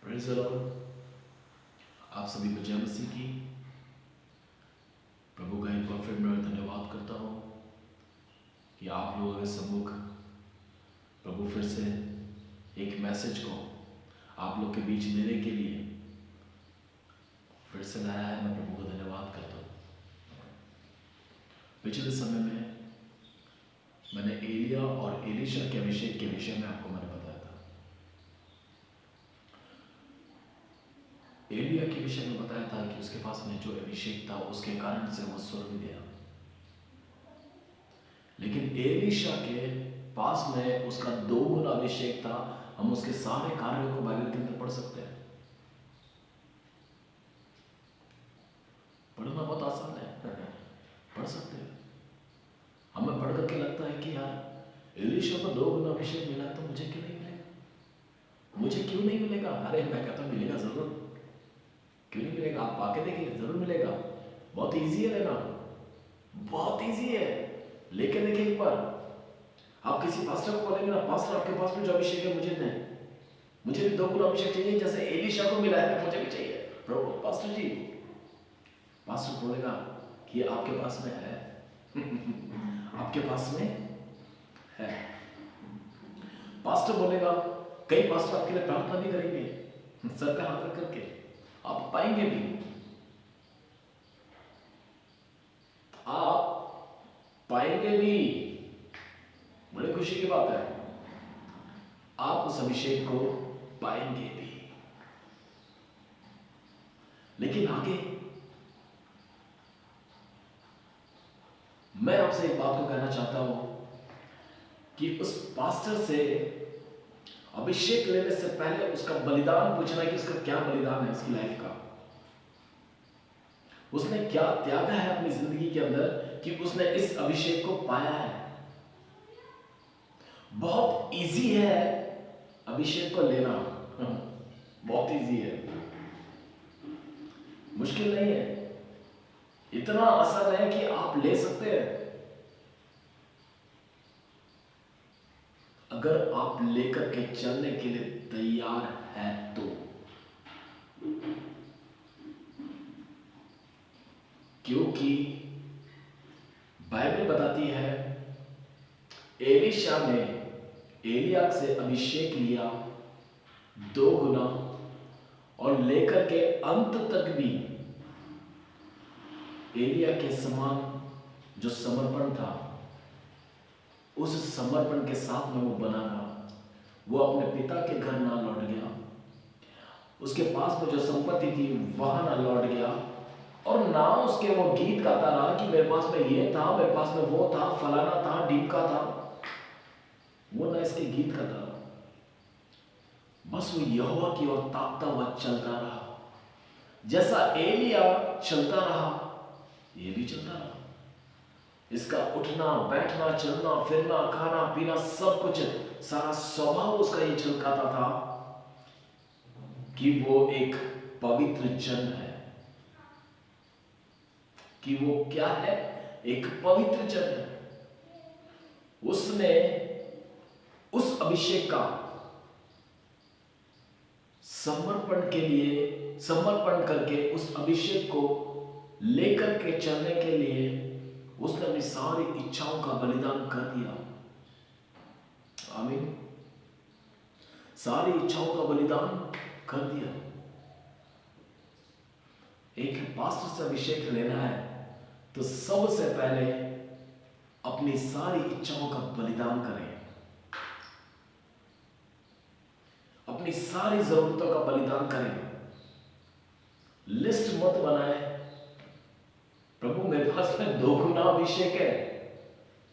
Praise the Lord. आप सभी को जय मसीह की। प्रभु का एक बार फिर मैं धन्यवाद करता हूँ कि आप लोगों के सम्मुख प्रभु फिर से एक मैसेज को आप लोग के बीच देने के लिए फिर से लाया है। मैं प्रभु को धन्यवाद करता हूँ। पिछले समय में मैंने एलिया और एलीशा के अभिषेक के विषय में आपको मैंने बताया था। एलिया के विषय में बताया था कि उसके पास में जो अभिषेक था उसके कारण से वो स्वर्ग गया, लेकिन एलीशा के पास में उसका 2 गुना अभिषेक था। हम उसके सारे कार्यों को बाइबल के अंदर पढ़ सकते हैं। पढ़ना बहुत आसान है, पढ़ सकते हैं। हमें पढ़ करके लगता है कि यार एलीशा को 2 गुना अभिषेक मिला तो मुझे क्यों नहीं मिलेगा, मुझे क्यों नहीं मिलेगा। अरे मैं कहता हूँ मिलेगा जरूर। क्यों नहीं मिलेगा? आप आके देखिए, जरूर मिलेगा। बहुत इजी है लेना, बहुत इजी है। लेके देखिए एक बार। आप किसी पास्टर को बोलेंगे ना, पास्टर आपके पास में जो अभिषेक है मुझे दें, मुझे भी 2 गुना अभिषेक चाहिए जैसे एलीशा को मिला है, मुझे भी चाहिए प्रभु। पास्टर जी, पास्टर बोलेगा कि आपके पास में है आपके पास में है। पास्टर बोलेगा, कई पास्टर आपके लिए प्रार्थना भी करेंगे सर पे हाथ रख करके, आप पाएंगे भी। आप पाएंगे भी, बड़ी खुशी की बात है। आप उस अभिषेक को पाएंगे भी। लेकिन आगे मैं आपसे एक बात को कहना चाहता हूं कि उस पास्टर से अभिषेक लेने से पहले उसका बलिदान पूछना कि उसका क्या बलिदान है उसकी लाइफ का। उसने क्या त्यागा है अपनी जिंदगी के अंदर कि उसने इस अभिषेक को पाया है। बहुत इजी है अभिषेक को लेना, बहुत इजी है, मुश्किल नहीं है। इतना आसान है कि आप ले सकते हैं अगर आप लेकर के चलने के लिए तैयार हैं तो। क्योंकि बाइबल बताती है एलीशा ने एलिया से अभिषेक लिया 2 गुना, और लेकर के अंत तक भी एलिया के समान जो समर्पण था, उस समर्पण के साथ में वो बना रहा। वो अपने पिता के घर ना लौट गया, उसके पास में जो संपत्ति थी वहां ना लौट गया, और ना उसके वो गीत गाता रहा कि मेरे पास में ये था, मेरे पास में वो था, फलाना था, ढीमका था। वो ना इसके गीत गाता रहा, बस वो यहोवा की ओर ताकता हुआ चलता रहा। जैसा एलिया चलता रहा, ये भी चलता रहा। इसका उठना बैठना चलना फिरना खाना पीना सब कुछ, सारा स्वभाव उसका ये झलकाता था कि वो एक पवित्र जन है, कि वो क्या है, एक पवित्र जन है। उसने उस अभिषेक का समर्पण के लिए समर्पण करके उस अभिषेक को लेकर के चलने के लिए उसने अपनी सारी इच्छाओं का बलिदान कर दिया। आमीन। सारी इच्छाओं का बलिदान कर दिया। एक पास्टर से अभिषेक लेना है तो सबसे पहले अपनी सारी इच्छाओं का बलिदान करें, अपनी सारी जरूरतों का बलिदान करें। लिस्ट मत बनाए, प्रभु मेरे पास में 2 गुना अभिषेक है,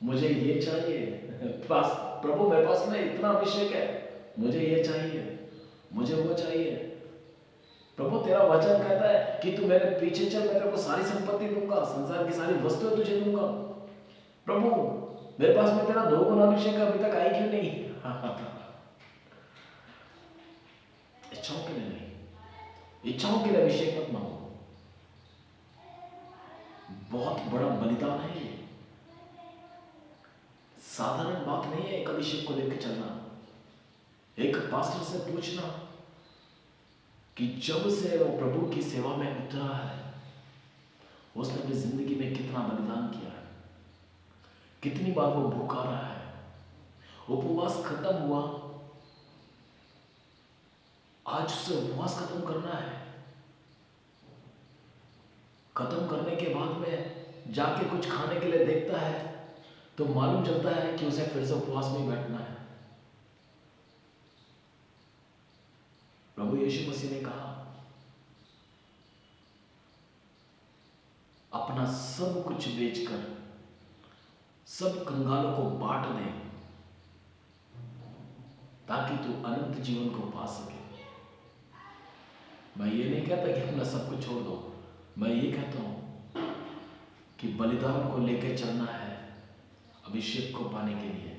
मुझे ये चाहिए। प्रभु मेरे पास में इतना अभिषेक है, मुझे ये चाहिए, मुझे वो चाहिए। प्रभु तेरा वचन कहता है कि तू मेरे पीछे चल, मैं तेरे को सारी संपत्ति दूंगा, संसार की सारी वस्तुएं तुझे दूंगा। प्रभु मेरे पास में तेरा 2 गुना अभिषेक अभी तक आई क्यों नहीं? इच्छाओं के लिए नहीं, इच्छाओं के लिए अभिषेक मत मांगो। बहुत बड़ा बलिदान है ये, साधारण बात नहीं है एक अभिषेक को लेकर चलना। एक पास्टर से पूछना कि जब से वो प्रभु की सेवा में उतरा है, उसने अपनी जिंदगी में कितना बलिदान किया है, कितनी बार वो भूखा रहा है। उपवास खत्म हुआ, आज उसे उपवास खत्म करना है। खत्म करने के बाद में जाके कुछ खाने के लिए देखता है तो मालूम चलता है कि उसे फिर से उपवास में बैठना है। प्रभु यीशु मसीह ने कहा, अपना सब कुछ बेचकर सब कंगालों को बांट दे ताकि तू अनंत जीवन को पा सके। मैं ये नहीं कहता कि अपना सब कुछ छोड़ दो, मैं ये कहता हूं कि बलिदान को लेकर चलना है। अभिषेक को पाने के लिए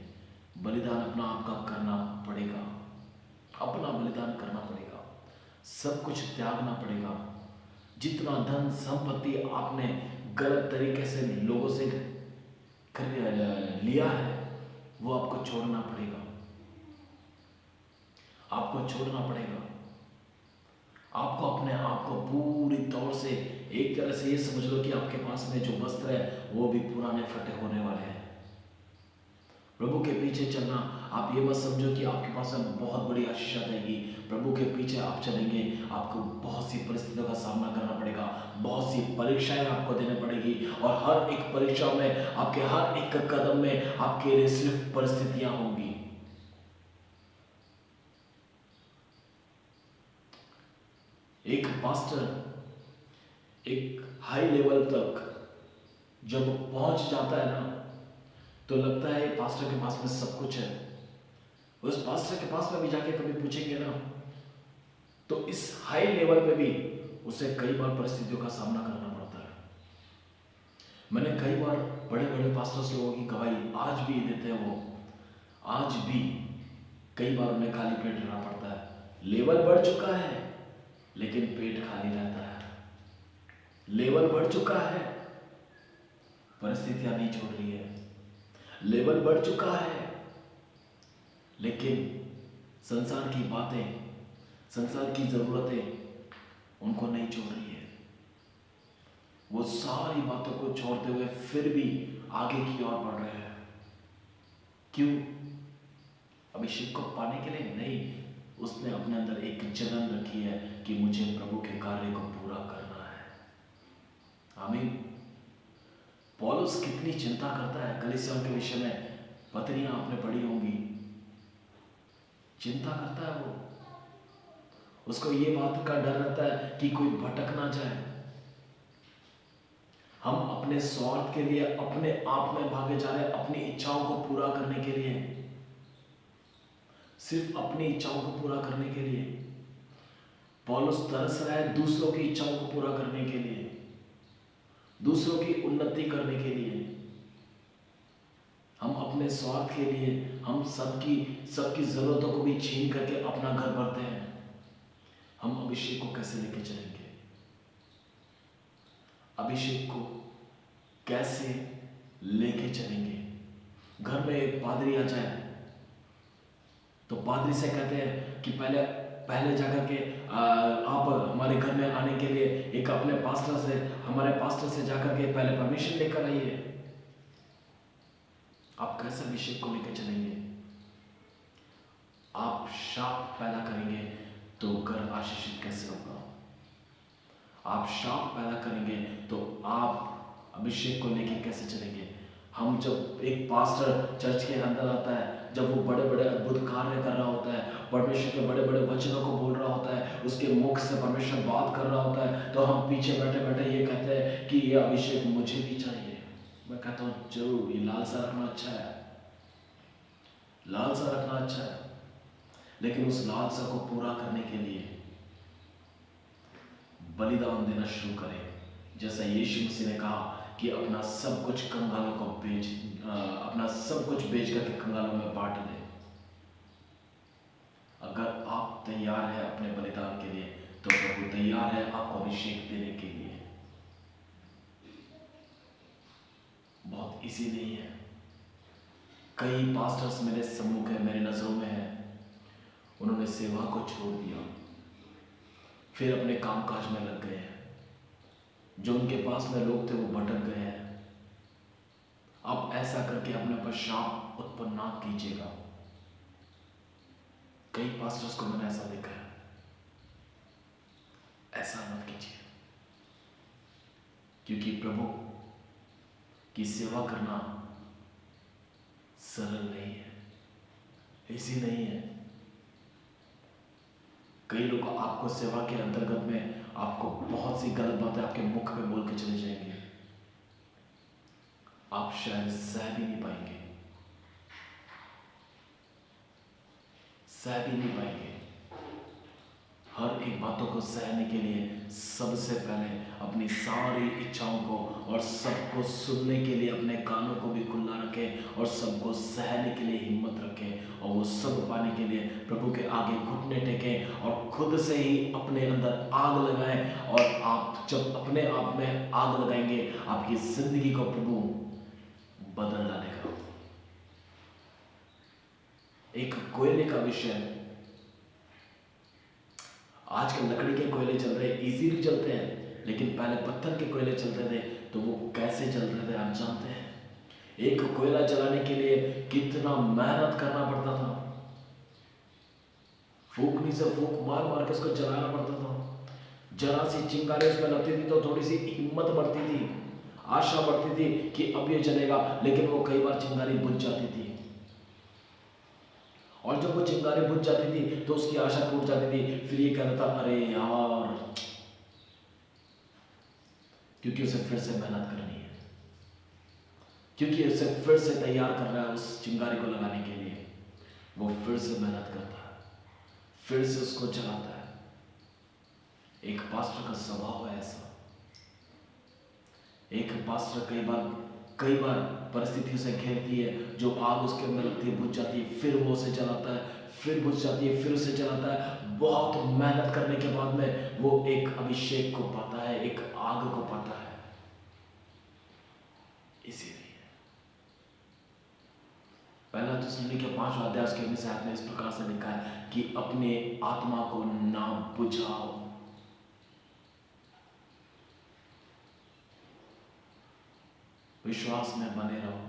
बलिदान अपना आपका करना पड़ेगा, अपना बलिदान करना पड़ेगा, सब कुछ त्यागना पड़ेगा। जितना धन संपत्ति आपने गलत तरीके से लोगों से लिया है वो आपको छोड़ना पड़ेगा, आपको छोड़ना पड़ेगा। आपको अपने आप को पूरी तौर से, एक तरह से ये समझ लो कि आपके पास में जो वस्त्र है वो भी पुराने फटे होने वाले हैं। प्रभु के पीछे चलना, आप ये मत समझो कि आपके पास में बहुत बड़ी आशीष आएगी। प्रभु के पीछे आप चलेंगे, आपको बहुत सी परिस्थितियों का सामना करना पड़ेगा, बहुत सी परीक्षाएं आपको देनी पड़ेगी, और हर एक परीक्षा में, आपके हर एक कदम में आपके लिए सिर्फ परिस्थितियां होंगी। एक पास्टर एक हाई लेवल तक जब पहुंच जाता है ना, तो लगता है पास्टर के पास में सब कुछ है। उस पास्टर के पास में भी जाके कभी पूछेंगे ना, तो इस हाई लेवल पे भी उसे कई बार परिस्थितियों का सामना करना पड़ता है। मैंने कई बार बड़े बड़े पास्टर्स लोगों की गवाही आज भी देते हैं, वो आज भी कई बार उन्हें खाली पेट रहना पड़ता है। लेवल बढ़ चुका है लेकिन पेट खाली रहता है। लेवल बढ़ चुका है, परिस्थितियां नहीं छोड़ रही है। लेवल बढ़ चुका है लेकिन संसार की बातें, संसार की जरूरतें उनको नहीं छोड़ रही है। वो सारी बातों को छोड़ते हुए फिर भी आगे की ओर बढ़ रहे हैं। क्यों? अभिषेक को पाने के लिए नहीं, उसने अपने अंदर एक जलन रखी है कि मुझे प्रभु के कार्य को पूरा करना है। आमीन। पौलुस कितनी चिंता करता है कलीसियाओं के विषय में, पत्रियां आपने पढ़ी होंगी। चिंता करता है वो, उसको ये बात का डर रहता है कि कोई भटक ना जाए। हम अपने स्वार्थ के लिए अपने आप में भागे जा रहे हैं, अपनी इच्छाओं को पूरा करने के लिए, सिर्फ अपनी इच्छाओं को पूरा करने के लिए। पौलुस तरस रहा है दूसरों की इच्छाओं को पूरा करने के लिए, दूसरों की उन्नति करने के लिए। हम अपने स्वार्थ के लिए हम सबकी जरूरतों को भी छीन करके अपना घर भरते हैं। हम अभिषेक को कैसे लेके चलेंगे? अभिषेक को कैसे लेके चलेंगे? घर में एक पादरी आ जाए तो पादरी से कहते हैं कि पहले जाकर के आप हमारे घर में आने के लिए एक अपने हमारे पास्टर से जाकर के पहले परमिशन लेकर आइए। आप कैसे अभिषेक को लेकर चलेंगे? आप शाप पैदा करेंगे तो घर आशीषित कैसे होगा? आप शाप पैदा करेंगे तो आप अभिषेक को लेकर कैसे चलेंगे? हम जब एक पास्टर चर्च के अंदर आता है, जब वो बड़े बड़े अद्भुत कार्य कर रहा होता है, परमेश्वर के बड़े बड़े वचनों को बोल रहा होता है, उसके मुख से परमेश्वर बात कर रहा होता है, तो हम पीछे बैठे बैठे ये कहते हैं कि ये अभिषेक मुझे भी चाहिए। मैं कहता हूँ जरूर, ये लालसा रखना अच्छा है, लालसा रखना अच्छा है, लेकिन उस लालसा को पूरा करने के लिए बलिदान देना शुरू करें। जैसा यीशु मसीह ने कहा कि अपना सब कुछ कंगालों को अपना सब कुछ बेच करके कंगालों में बांट दे। अगर आप तैयार हैं अपने बलिदान के लिए, तो प्रभु तैयार है आपको अभिषेक देने के लिए। बहुत इजी नहीं है। कई पास्टर्स मेरे सम्मुख है, मेरे नजरों में है, उन्होंने सेवा को छोड़ दिया, फिर अपने कामकाज में लग गए हैं। जो उनके पास में लोग थे वो भटक गए हैं। आप ऐसा करके अपने पर शाप उत्पन्न ना कीजिएगा। कई पास्टर्स को मैंने ऐसा देखा है, ऐसा मत कीजिए, क्योंकि प्रभु की सेवा करना सरल नहीं है, ऐसी नहीं है। कई लोग आपको सेवा के अंतर्गत में आपको बहुत सी गलत बातें आपके मुख पे बोल के चले जाएंगे, आप शायद सह भी नहीं पाएंगे, सह भी नहीं पाएंगे। हर एक बातों को सहने के लिए सबसे पहले अपनी सारी इच्छाओं को और सबको सुनने के लिए अपने कानों को भी खुला रखें और सबको सहने के लिए हिम्मत रखें, और वो सब पाने के लिए प्रभु के आगे घुटने टेकें और खुद से ही अपने अंदर आग लगाएं। और आप जब अपने आप में आग लगाएंगे, आपकी जिंदगी को प्रभु बदल डालेगा। एक कोयले का विषय, आजकल लकड़ी के कोयले चल रहे हैं, इजीली चलते हैं, लेकिन पहले पत्थर के कोयले चलते थे तो वो कैसे चलते थे आप जानते हैं? एक कोयला जलाने के लिए कितना मेहनत करना पड़ता था, फूकनी से फूक मार मार के उसको जलाना पड़ता था। जरा सी चिंगारी उसमें लगती थी तो थोड़ी सी हिम्मत बढ़ती थी, आशा बढ़ती थी कि अब ये जलेगा, लेकिन वो कई बार चिंगारी बुझ जाती थी, और जब वो चिंगारी बुझ जाती थी तो उसकी आशा टूट जाती थी। फिर ये कहता था अरे यार, क्योंकि उसे फिर से मेहनत करनी है, क्योंकि उसे फिर से तैयार कर रहा है उस चिंगारी को लगाने के लिए। वो फिर से मेहनत करता है, फिर से उसको जलाता है। एक पास्टर का स्वभाव है ऐसा। एक पास्टर कई बार परिस्थितियों से घेरती है, जो आग उसके अंदर लगती है बुझ जाती है, फिर वो उसे जलाता है, फिर बुझ जाती है, फिर उसे जलाता है। बहुत मेहनत करने के बाद में वो एक अभिषेक को पाता है, एक आग को पाता है। इसीलिए पहला थिस्सलुनीके के 5वां अध्याय उसके 19 आयत में इस प्रकार से लिखा है कि अपने आत्मा को ना बुझाओ। विश्वास में बने रहो,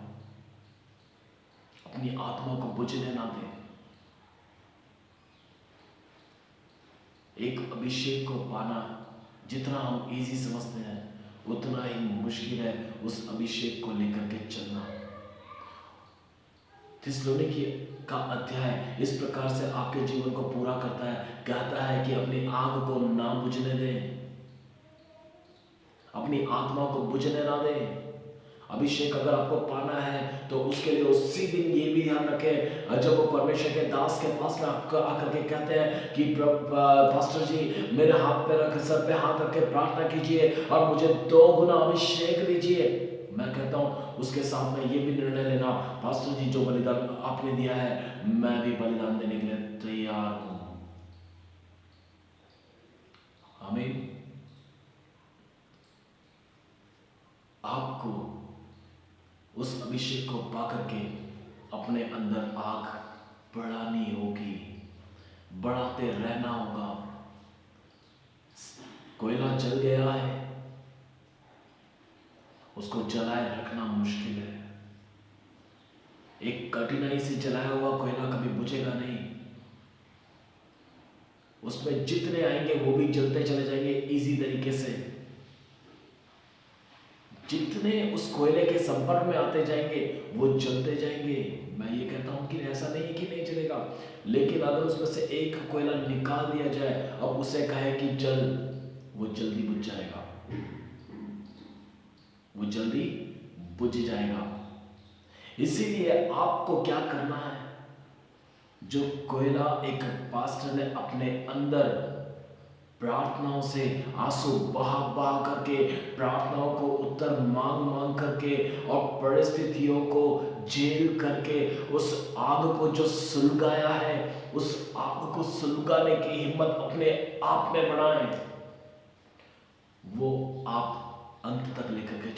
अपनी आत्मा को बुझने ना दे। एक अभिषेक को पाना जितना हम इजी समझते हैं, उतना ही मुश्किल है उस अभिषेक को लेकर के चलना। थिस्सलुनीके का अध्याय इस प्रकार से आपके जीवन को पूरा करता है, कहता है कि अपनी आग को ना बुझने दें, अपनी आत्मा को बुझने ना दें। अभिषेक अगर आपको पाना है तो उसके लिए उसी दिन ये भी ध्यान रखें, जब वो परमेश्वर के दास के पास में आपका आकर के कहते हैं कि पास्टर जी मेरे हाथ पे रख, सर पे हाथ रख के प्रार्थना कीजिए और मुझे 2 गुना अभिषेक दीजिए। मैं कहता हूँ उसके साथ में ये भी निर्णय लेना, पास्टर जी जो बलिदान आपने दिया है मैं भी बलिदान देने के लिए तैयार हूँ। आमीन। आपको उस अभिषेक को पाकर के अपने अंदर आग बढ़ानी होगी, बढ़ाते रहना होगा। कोयला जल गया है, उसको जलाए रखना मुश्किल है। एक कठिनाई से जलाया हुआ कोयला कभी बुझेगा नहीं, उसमें जितने आएंगे वो भी जलते चले जाएंगे इजी तरीके से। जितने उस कोयले के संपर्क में आते जाएंगे वो जलते जाएंगे। मैं ये कहता हूं कि ऐसा नहीं है कि नहीं जलेगा, लेकिन अगर उसमें से एक कोयला निकाल दिया जाए, अब उसे कहे कि जल, वो जल्दी बुझ जाएगा, वो जल्दी बुझ जाएगा। इसीलिए आपको क्या करना है, जो कोयला एक पास्टर ने अपने अंदर प्रार्थनाओं से आंसू बहा बहा करके, प्रार्थनाओं को उत्तर मांग मांग करके और परिस्थितियों को झेल करके उस आग को जो सुलगाया है, उस आग को सुलगाने की हिम्मत अपने आप में बढ़ाएं। वो आप अंत तक लेकर के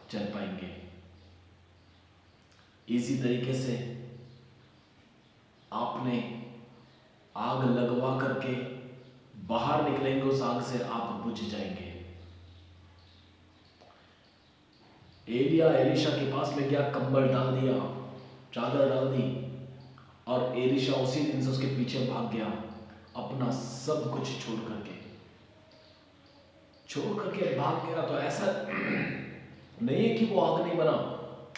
चल पाएंगे। इसी तरीके से आपने आग लगवा करके बाहर निकलेंगे उस आग से, आप बुझ जाएंगे। एलिया एलिशा के पास में गया, कंबल डाल दिया, चादर डाल दी, और एलिशा उसी दिन से उसके पीछे भाग गया, अपना सब कुछ छोड़ करके भाग गया। तो ऐसा नहीं है कि वो आग नहीं बना,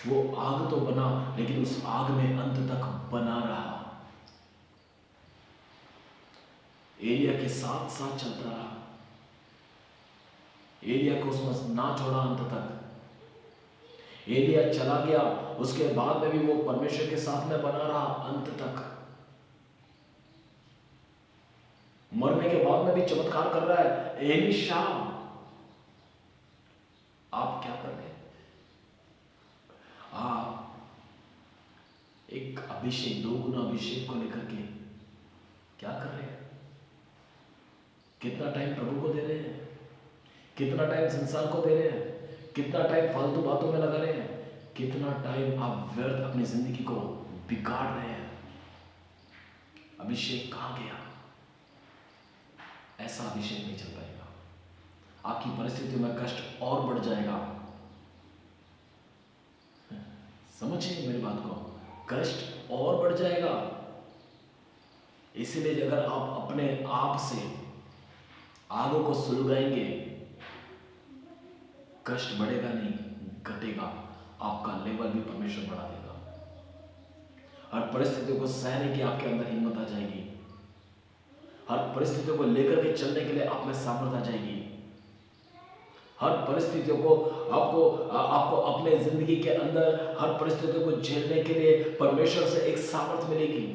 वो आग तो बना, लेकिन उस आग में अंत तक बना रहा। एलिया के साथ साथ चलता रहा, एलिया को उसने ना छोड़ा अंत तक। एलिया चला गया, उसके बाद में भी वो परमेश्वर के साथ में बना रहा अंत तक। मरने के बाद में भी चमत्कार कर रहा है। एलीशा, आप क्या कर रहे हैं? आप एक अभिषेक, 2 गुना अभिषेक को लेकर के क्या कर रहे हैं? कितना टाइम प्रभु को दे रहे हैं? कितना टाइम संसार को दे रहे हैं? कितना टाइम फालतू बातों में लगा रहे हैं? कितना टाइम आप व्यर्थ अपनी जिंदगी को बिगाड़ रहे हैं? अभिषेक कहां गया? ऐसा अभिषेक नहीं चल पाएगा। आपकी परिस्थितियों में कष्ट और बढ़ जाएगा। समझिए मेरी बात को, कष्ट और बढ़ जाएगा। इसलिए अगर आप अपने आप से आगों को सुलगाएंगे, कष्ट बढ़ेगा नहीं, घटेगा। आपका लेवल भी परमेश्वर बढ़ा देगा। हर परिस्थितियों को सहने की आपके अंदर हिम्मत आ जाएगी। हर परिस्थितियों को लेकर के चलने के लिए आप में सामर्थ आ जाएगी। हर परिस्थितियों को आपको अपने जिंदगी के अंदर हर परिस्थितियों को झेलने के लिए परमेश्वर से एक सामर्थ मिलेगी।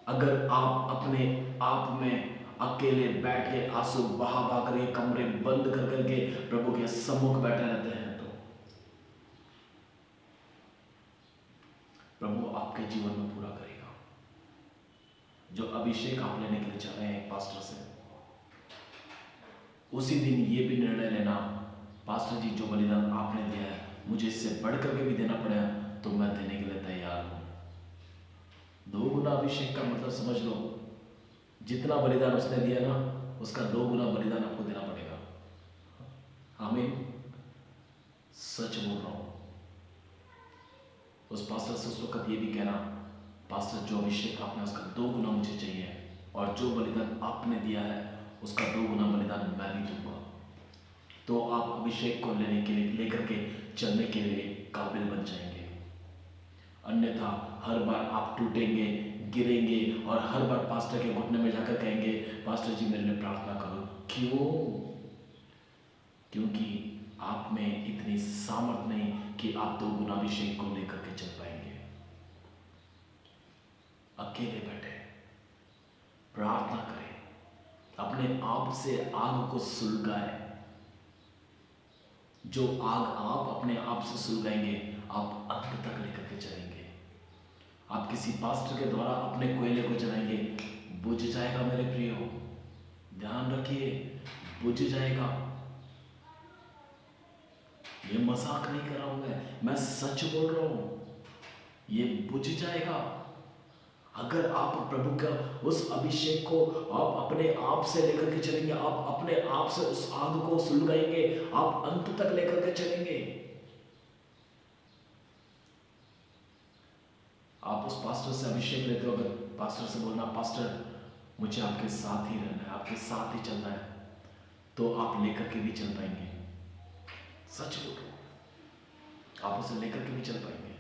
अगर आप अपने आप में अकेले बैठ के आंसू बहा बहा करके, कमरे बंद कर करके प्रभु के सम्मुख बैठे रहते हैं, तो प्रभु आपके जीवन में पूरा करेगा। जो अभिषेक आप लेने के लिए चाह रहे हैं पास्टर से, उसी दिन ये भी निर्णय लेना, पास्टर जी जो बलिदान आपने दिया है, मुझे इससे बढ़ करके भी देना पड़ेगा तो मैं देने के लिए तैयार हूं। 2 गुना अभिषेक का मतलब समझ लो, जितना बलिदान उसने दिया ना, उसका 2 गुना बलिदान आपको देना पड़ेगा। आमीन। सच बोल रहा हूं। उस पास्टर से उस वक्त ये भी कहना, पास्टर जो अभिषेक आपने उसका 2 गुना मुझे चाहिए, और जो बलिदान आपने दिया है उसका 2 गुना बलिदान मैं भी दूंगा। तो आप अभिषेक को लेने के लिए, लेकर के चलने के लिए काबिल बन जाएंगे। अन्यथा हर बार आप टूटेंगे, गिरेंगे, और हर बार पास्टर के घुटने में जाकर कहेंगे, पास्टर जी मेरे लिए प्रार्थना करो। क्यों? क्योंकि आप में इतनी सामर्थ नहीं कि आप 2 गुना अभिषेक को लेकर के चल पाएंगे। अकेले बैठे प्रार्थना करें, अपने आप से आग को सुलगाए। जो आग आप अपने आप से सुलगाएंगे, आप अंत तक लेकर के चलेंगे। आप किसी पास्टर के द्वारा अपने कोयले को जलाएंगे, बुझ जाएगा मेरे प्रियो, ध्यान रखिए, बुझ जाएगा। ये मजाक नहीं कर रहा हूं मैं सच बोल रहा हूं, ये बुझ जाएगा। अगर आप प्रभु का उस अभिषेक को आप अपने आप से लेकर के चलेंगे, आप अपने आप से उस आग को सुलगाएंगे, आप अंत तक लेकर के चलेंगे। आप उस पास्टर से अभिषेक लेते हो, अगर पास्टर से बोलना, पास्टर मुझे आपके साथ ही रहना है, आपके साथ ही चलना है, तो आप लेकर के भी चल पाएंगे। सच बोल रहा हूं, आप उसे लेकर के भी चल पाएंगे।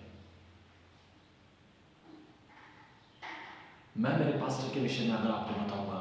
मैं मेरे पास्टर के विषय में अगर आपको बताऊंगा,